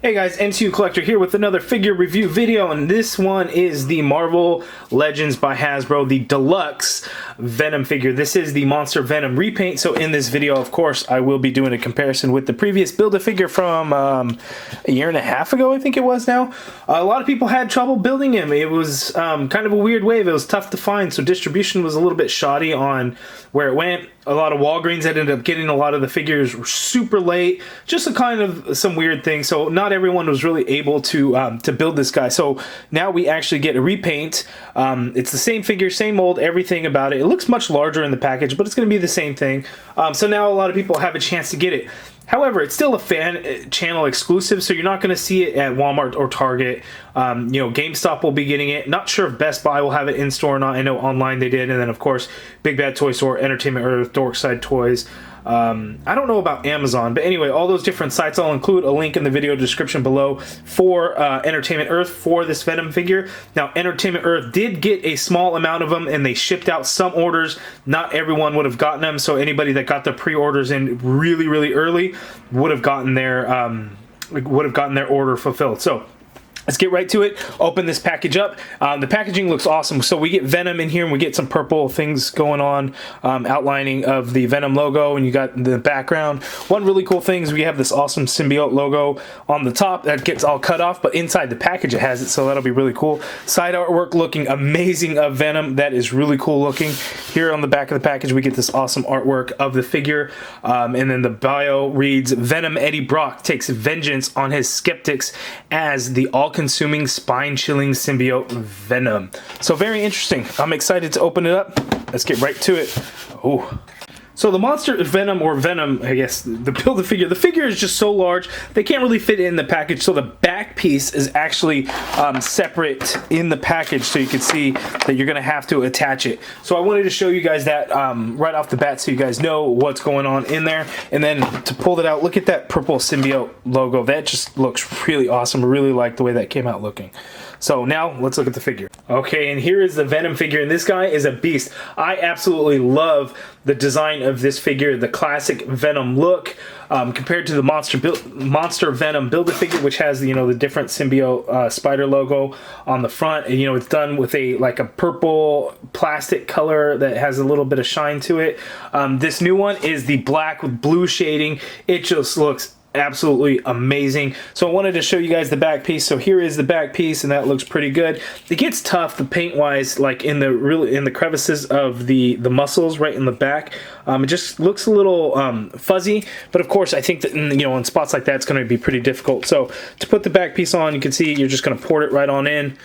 Hey guys, MCU Collector here with another figure review video, and this one is the Marvel Legends by Hasbro, the Deluxe Venom figure. This is the Monster Venom repaint, so in this video, of course, I will be doing a comparison with the previous Build-A-Figure from a year and a half ago, I think it was now. A lot of people had trouble building him. It was kind of a weird wave. It was tough to find, so distribution was a little bit shoddy on where it went. A lot of Walgreens ended up getting a lot of the figures super late, just a kind of some weird things, so not everyone was really able to build this guy. So now we actually get a repaint. It's the same figure, same mold, everything about it. It looks much larger in the package, but it's going to be the same thing. So now a lot of people have a chance to get it. However, it's still a fan channel exclusive, so you're not going to see it at Walmart or Target. GameStop will be getting it. Not sure if Best Buy will have it in store or not. I know online they did, and then of course Big Bad Toy Store, Entertainment Earth, Dorkside Toys. I don't know about Amazon, but anyway, all those different sites, I'll include a link in the video description below for Entertainment Earth for this Venom figure. Now, Entertainment Earth did get a small amount of them, and they shipped out some orders. Not everyone would have gotten them, so anybody that got the pre-orders in really early would have gotten their order fulfilled. So let's get right to it. Open this package up. The packaging looks awesome. So we get Venom in here, and we get some purple things going on, outlining of the Venom logo, and you got the background. One really cool thing is we have this awesome symbiote logo on the top that gets all cut off, but inside the package it has it, so that'll be really cool. Side artwork looking amazing of Venom. That is really cool looking. Here on the back of the package we get this awesome artwork of the figure, and then the bio reads, Venom Eddie Brock takes vengeance on his skeptics as the all-consuming, spine-chilling symbiote Venom. So very interesting. I'm excited to open it up. Let's get right to it. Oh. So the Monster Venom, or Venom, I guess, the Build-A-Figure, the figure is just so large, they can't really fit in the package, so the back piece is actually separate in the package, so you can see that you're going to have to attach it. So I wanted to show you guys that right off the bat so you guys know what's going on in there. And then to pull it out, look at that purple symbiote logo. That just looks really awesome. I really like the way that came out looking. So now let's look at the figure. Okay, and here is the Venom figure, and this guy is a beast. I absolutely love the design of this figure, the classic Venom look, compared to the Monster Venom Build-A-Figure, which has the different symbiote spider logo on the front, and it's done with a purple plastic color that has a little bit of shine to it. This new one is the black with blue shading. It just looks absolutely amazing. So I wanted to show you guys the back piece. So here is the back piece, and that looks pretty good. It gets tough, the paint wise, like in the crevices of the muscles right in the back. It just looks a little fuzzy, but of course I think that in spots like that it's going to be pretty difficult. So to put the back piece on, you can see you're just going to pour it right on in,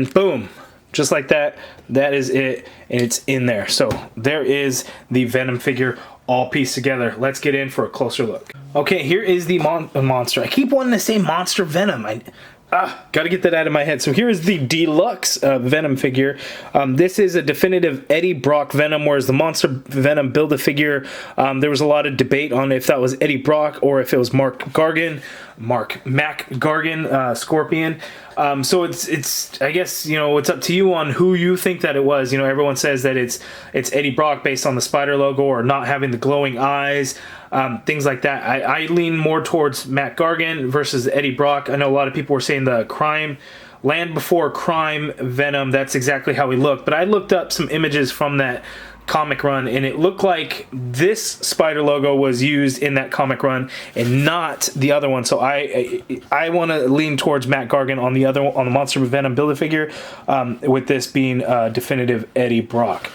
boom, just like that. That is it, and it's in there. So there is the Venom figure all pieced together. Let's get in for a closer look. Okay, here is the monster. I keep wanting to say Monster Venom. Gotta get that out of my head. So here is the Deluxe Venom figure. This is a definitive Eddie Brock Venom, whereas the Monster Venom Build-A-Figure, there was a lot of debate on if that was Eddie Brock or if it was Mac Gargan, Scorpion. So it's I guess it's up to you on who you think that it was. Everyone says that it's Eddie Brock based on the spider logo or not having the glowing eyes, things like that. I lean more towards Mac Gargan versus Eddie Brock. I know a lot of people were saying the Land Before Crime Venom, that's exactly how he looked, but I looked up some images from that comic run, and it looked like this spider logo was used in that comic run and not the other one. So I want to lean towards Mac Gargan on the Monster Venom Build-A-Figure, with this being definitive Eddie Brock.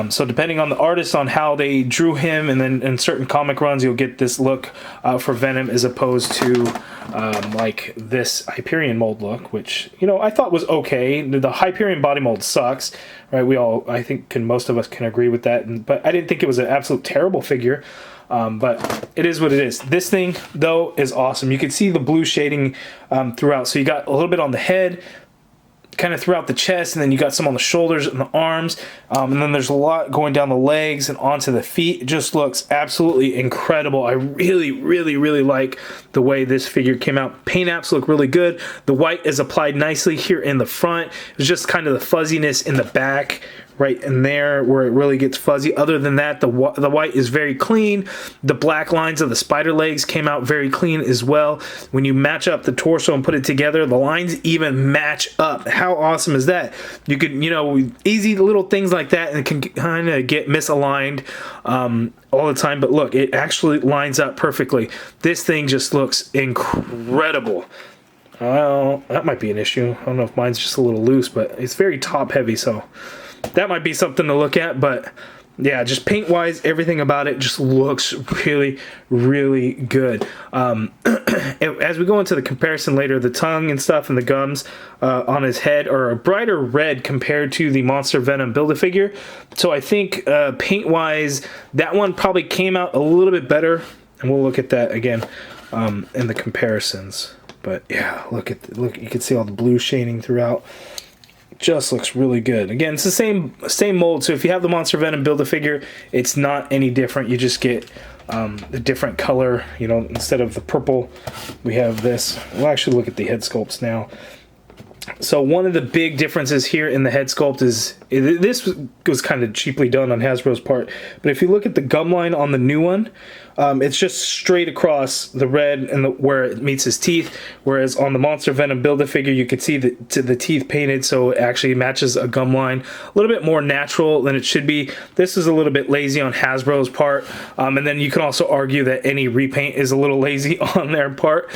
So depending on the artist, on how they drew him, and then in certain comic runs you'll get this look for Venom as opposed to like this Hyperion mold look, which I thought was okay. The Hyperion body mold sucks, right? I think most of us can agree with that, but I didn't think it was an absolute terrible figure. But it is what it is. This thing though is awesome. You can see the blue shading throughout, so you got a little bit on the head, kind of throughout the chest, and then you got some on the shoulders and the arms, and then there's a lot going down the legs and onto the feet. It just looks absolutely incredible. I really like the way this figure came out. Paint apps look really good. The white is applied nicely here in the front. It's just kind of the fuzziness in the back right in there where it really gets fuzzy. Other than that, the white is very clean. The black lines of the spider legs came out very clean as well. When you match up the torso and put it together, the lines even match up. How awesome is that? You could, you know, easy little things like that, and it can kind of get misaligned all the time, but look, it actually lines up perfectly. This thing just looks incredible. Well, that might be an issue. I don't know if mine's just a little loose, but it's very top heavy, so that might be something to look at. But yeah, just paint wise, everything about it just looks really, really good. As we go into the comparison later, the tongue and stuff and the gums on his head are a brighter red compared to the Monster Venom Build-A-Figure. So I think paint wise, that one probably came out a little bit better, and we'll look at that again in the comparisons. But yeah, look, you can see all the blue shading throughout. Just looks really good. Again, it's the same mold, so if you have the Monster Venom Build-A-Figure, it's not any different. You just get the different color, you know, instead of the purple, we have this. We'll actually look at the head sculpts now. So one of the big differences here in the head sculpt is, this was kind of cheaply done on Hasbro's part, but if you look at the gum line on the new one, it's just straight across the red and where it meets his teeth, whereas on the Monster Venom Build-A-Figure you could see the teeth painted, so it actually matches a gum line. A little bit more natural than it should be. This is a little bit lazy on Hasbro's part, and then you can also argue that any repaint is a little lazy on their part.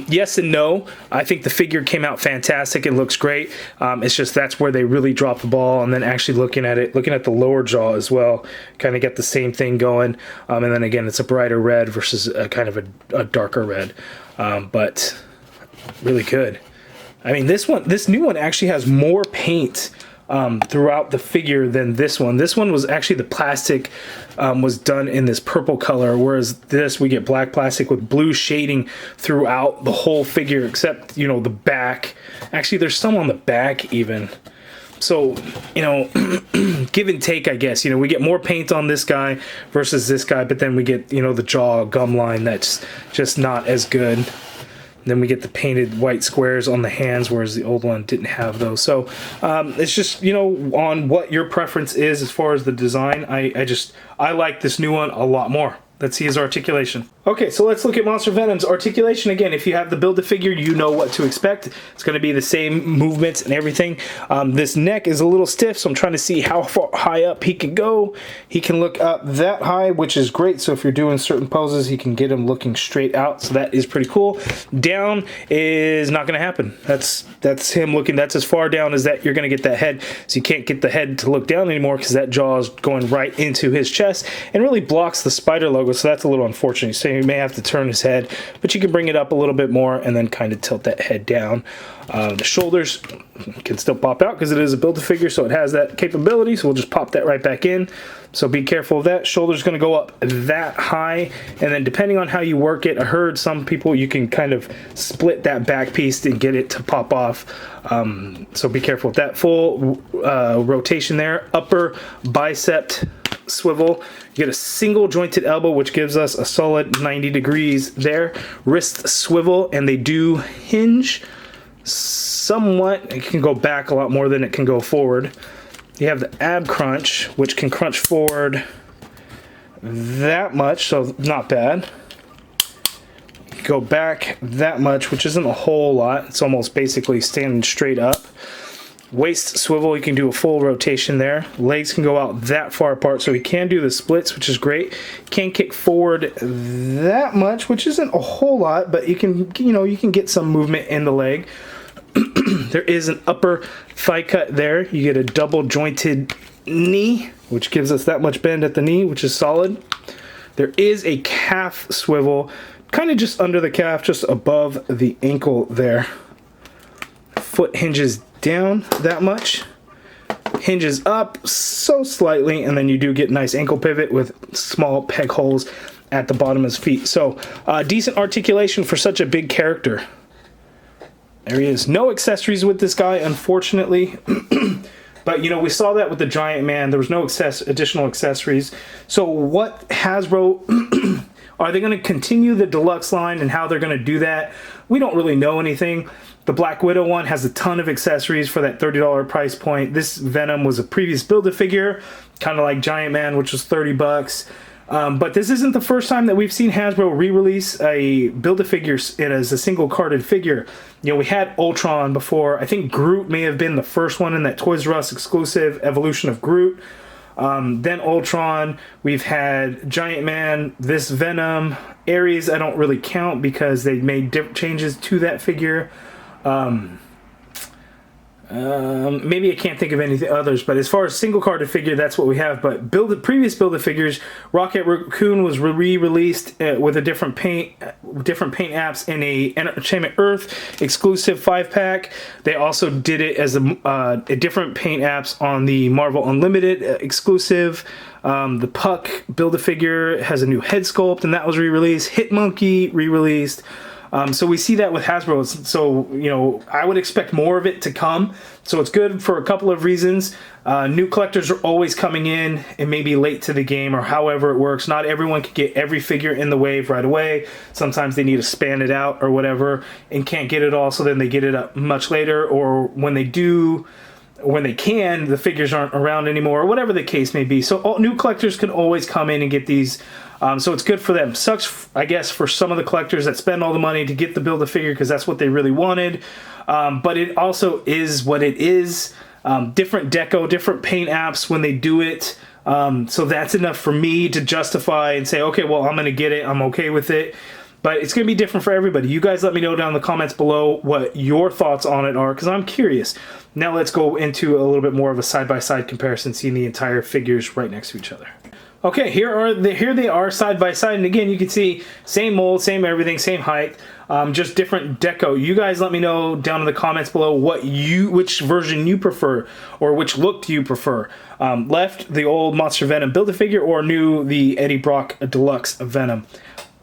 Yes and no. I think the figure came out fantastic. It looks great. It's just that's where they really dropped the ball, and then actually looking at the lower jaw as well, kind of get the same thing going. And then again, it's a brighter red versus a kind of a darker red, but really good. I mean, this new one actually has more paint throughout the figure than this one. This one was actually, the plastic was done in this purple color, whereas this, we get black plastic with blue shading throughout the whole figure, except, you know, the back. Actually, there's some on the back even. So, you know, give and take, I guess. You know, we get more paint on this guy versus this guy, but then we get, you know, the jaw gum line that's just not as good. And then we get the painted white squares on the hands, whereas the old one didn't have those. So it's just, you know, on what your preference is as far as the design. I like this new one a lot more. Let's see his articulation. Okay, so let's look at Monster Venom's articulation. Again, if you have the Build-A-Figure, you know what to expect. It's going to be the same movements and everything. This neck is a little stiff, so I'm trying to see how far high up he can go. He can look up that high, which is great. So if you're doing certain poses, he can get him looking straight out. So that is pretty cool. Down is not going to happen. That's him looking. That's as far down as that you're going to get that head. So you can't get the head to look down anymore because that jaw is going right into his chest and really blocks the spider logo. So that's a little unfortunate. So you may have to turn his head, but you can bring it up a little bit more and then kind of tilt that head down. The shoulders can still pop out because it is a Build-A-Figure, so it has that capability. So we'll just pop that right back in. So be careful of that. Shoulders going to go up that high, and then depending on how you work it, I heard some people you can kind of split that back piece and get it to pop off. So be careful with that. Full rotation there. Upper bicep swivel. You get a single jointed elbow, which gives us a solid 90 degrees there. Wrist swivel, and they do hinge somewhat. It can go back a lot more than it can go forward. You have the ab crunch, which can crunch forward that much, so not bad. Go back that much, which isn't a whole lot. It's almost basically standing straight up. Waist swivel, you can do a full rotation there. Legs can go out that far apart, so he can do the splits, which is great. Can't kick forward that much, which isn't a whole lot, but you can, you know, you can get some movement in the leg. There is an upper thigh cut there. You get a double jointed knee, which gives us that much bend at the knee, which is solid. There is a calf swivel, kind of just under the calf, just above the ankle there. Foot hinges down that much, hinges up so slightly, and then you do get nice ankle pivot with small peg holes at the bottom of his feet. So decent articulation for such a big character. There he is. No accessories with this guy, unfortunately. But, you know, we saw that with the Giant Man. There was no additional accessories. So what Hasbro... Are they going to continue the Deluxe line and how they're going to do that? We don't really know anything. The Black Widow one has a ton of accessories for that $30 price point. This Venom was a previous Build-A-Figure, kind of like Giant Man, which was 30 bucks. But this isn't the first time that we've seen Hasbro re-release a Build-A-Figure as a single carded figure. You know, we had Ultron before. I think Groot may have been the first one in that Toys R Us exclusive evolution of Groot. Then Ultron, we've had Giant Man, this Venom. Ares I don't really count because they made changes to that figure. Maybe I can't think of any others, but as far as single carded figure, that's what we have. But previous Build-A-Figures, Rocket Raccoon was re-released with a different paint apps in a Entertainment Earth exclusive 5-pack. They also did it as a different paint apps on the Marvel Unlimited exclusive. The Puck Build-A-Figure has a new head sculpt, and that was re-released. Hitmonkey re-released. So we see that with Hasbro. So, you know, I would expect more of it to come. So it's good for a couple of reasons. New collectors are always coming in and maybe late to the game or however it works. Not everyone can get every figure in the wave right away. Sometimes they need to span it out or whatever and can't get it all, so then they get it up much later, or when they do, when they can, the figures aren't around anymore, or whatever the case may be. So new collectors can always come in and get these. So it's good for them. Sucks, I guess, for some of the collectors that spend all the money to get the Build-A-Figure because that's what they really wanted. But it also is what it is. Different deco, different paint apps when they do it. So that's enough for me to justify and say, okay, well, I'm going to get it. I'm okay with it. But it's going to be different for everybody. You guys let me know down in the comments below what your thoughts on it are, because I'm curious. Now let's go into a little bit more of a side-by-side comparison, seeing the entire figures right next to each other. Okay, here they are side by side, and again you can see same mold, same everything, same height, just different deco. You guys let me know down in the comments below which version you prefer, or which look do you prefer. Left, the old Monster Venom Build-A-Figure, or new, the Eddie Brock Deluxe Venom.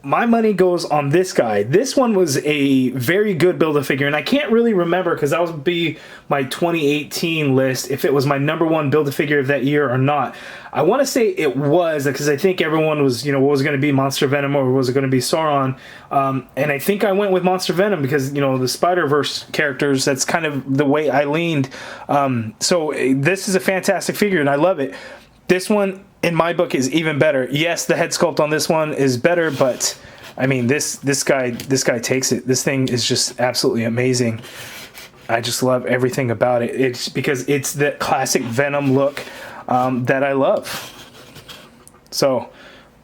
My money goes on this guy. This one was a very good Build-A-Figure, and I can't really remember because that would be my 2018 list if it was my #1 Build-A-Figure of that year or not. I want to say it was, because I think everyone was, you know, what was going to be Monster Venom or was it going to be Sauron? And I think I went with Monster Venom because, you know, the Spider-Verse characters, that's kind of the way I leaned. So this is a fantastic figure, and I love it. This one, in my book, is even better. Yes, the head sculpt on this one is better, but I mean, this guy takes it. This thing is just absolutely amazing. I just love everything about it. It's because it's the classic Venom look that I love. So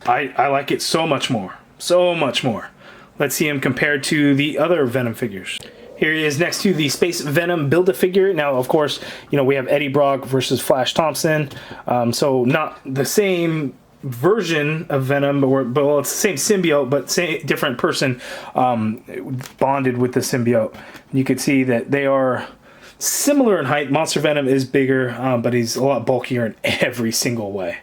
I like it so much more. So much more. Let's see him compared to the other Venom figures. Here he is next to the Space Venom Build-A-Figure. Now, of course, you know, we have Eddie Brock versus Flash Thompson. So not the same version of Venom, but well, it's the same symbiote, but different person bonded with the symbiote. You can see that they are similar in height. Monster Venom is bigger, but he's a lot bulkier in every single way.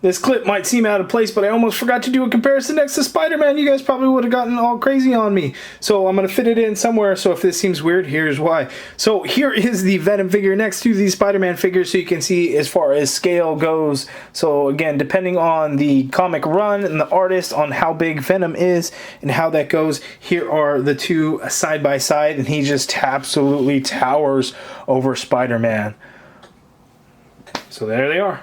This clip might seem out of place, but I almost forgot to do a comparison next to Spider-Man. You guys probably would have gotten all crazy on me. So I'm going to fit it in somewhere, so if this seems weird, here's why. So here is the Venom figure next to the Spider-Man figure, so you can see as far as scale goes. So again, depending on the comic run and the artist on how big Venom is and how that goes, here are the two side by side, and he just absolutely towers over Spider-Man. So there they are.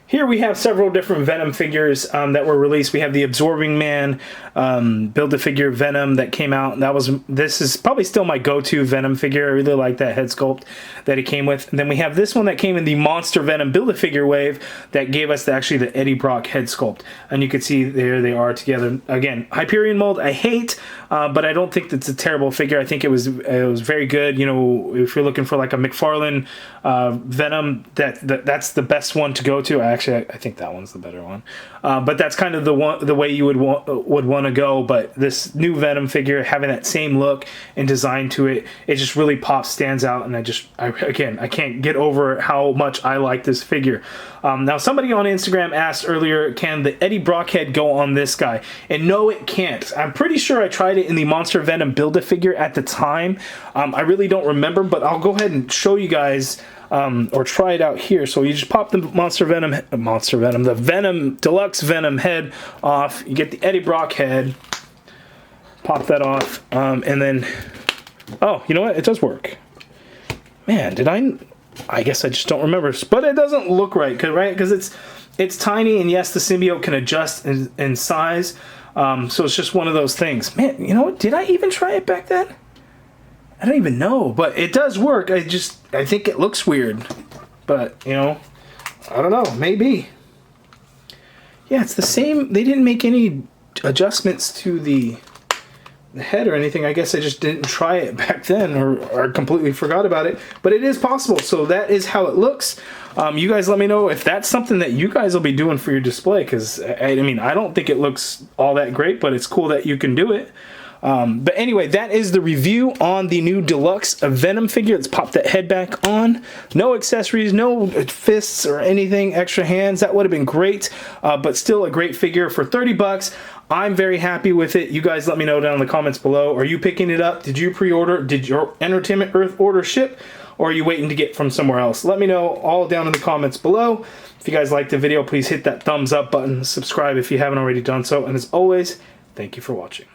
Here we have several different Venom figures that were released. We have the Absorbing Man Build-A-Figure Venom that came out. This is probably still my go-to Venom figure. I really like that head sculpt that it came with. And then we have this one that came in the Monster Venom Build-A-Figure wave that gave us actually the Eddie Brock head sculpt. And you can see there they are together. Again, Hyperion mold I hate, but I don't think that's a terrible figure. I think it was very good. You know, if you're looking for like a McFarlane Venom, that's the best one to go to. Actually, I think that one's the better one. But that's kind of the way you would want to go. But this new Venom figure, having that same look and design to it, it just really pops, stands out, and I can't get over how much I like this figure. Now, somebody on Instagram asked earlier, can the Eddie Brock head go on this guy? And no, it can't. I'm pretty sure I tried it in the Monster Venom Build-A-Figure at the time. I really don't remember, but I'll go ahead and show you guys or try it out here. So you just pop the the Venom Deluxe Venom head off. You get the Eddie Brock head, pop that off, and then Oh, you know what? It does work. Man, did I guess I just don't remember. But it doesn't look right, right? Because it's tiny, and yes, the symbiote can adjust in size. So it's just one of those things. Man, you know what? Did I even try it back then? I don't even know. But it does work. I think it looks weird. But, you know, I don't know. Maybe. Yeah, it's the same. They didn't make any adjustments to the head or anything. I guess I just didn't try it back then, or completely forgot about it. But it is possible. So that is how it looks. You guys let me know if that's something that you guys will be doing for your display, because I mean, I don't think it looks all that great, but it's cool that you can do it. But anyway, that is the review on the new Deluxe Venom figure. Let's pop that head back on. No accessories, no fists or anything, extra hands. That would have been great, but still a great figure for 30 bucks. I'm very happy with it. You guys let me know down in the comments below. Are you picking it up? Did you pre-order? Did your Entertainment Earth order ship? Or are you waiting to get from somewhere else? Let me know all down in the comments below. If you guys liked the video, please hit that thumbs up button. Subscribe if you haven't already done so. And as always, thank you for watching.